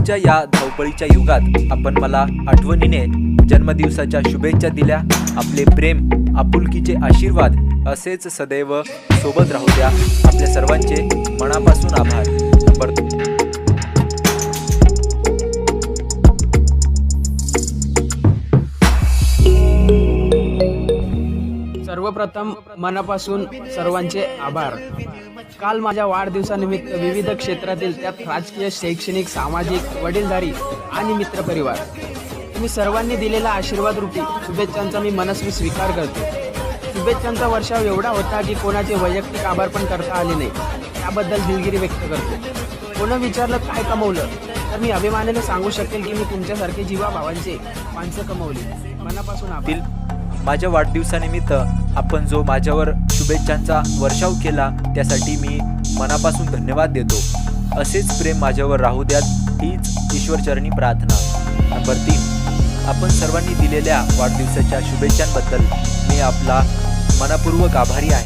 आजच्या या धावपळीच्या युगात आपण मला आठवणीने जन्मदिवसाच्या शुभेच्छा दिल्या। आपले प्रेम, आपुलकीचे आशीर्वाद असेच सदैव सोबत राहू द्या। आपल्या सर्वांचे मनापासून आभार। नंबर 2। सर्वप्रथम मनापासून सर्वांचे आभार। काल माझ्या वाढदिवसानिमित्त विविध क्षेत्रातील त्यात राजकीय, शैक्षणिक, सामाजिक, वडीलधारी आणि मित्रपरिवार तुम्ही सर्वांनी दिलेला आशीर्वाद रूपी शुभेच्छांचा मी मनस्वी स्वीकार करतो। शुभेच्छांचा वर्षाव एवढा होता की कोणाचे वैयक्तिक आभार पण करता आले नाही, त्याबद्दल दिलगिरी व्यक्त करतो। कोणी विचारलं काय कमवलं, तर मी अभिमानाने सांगू शकेल की मी तुमच्यासारखे जीवाभावांचे माणसं कमवली। मनापासून आभार। माझ्या वाढदिवसानिमित्त आपण जो माझ्यावर शुभेच्छांचा वर्षाव केला त्यासाठी मी मनापासून धन्यवाद देतो। असेच प्रेम माझ्यावर राहू द्यात हीच ईश्वरचरणी प्रार्थना। नंबर 3। आपण सर्वांनी दिलेल्या वाढदिवसाच्या शुभेच्छांबद्दल मी आपला मनपूर्वक आभारी आहे।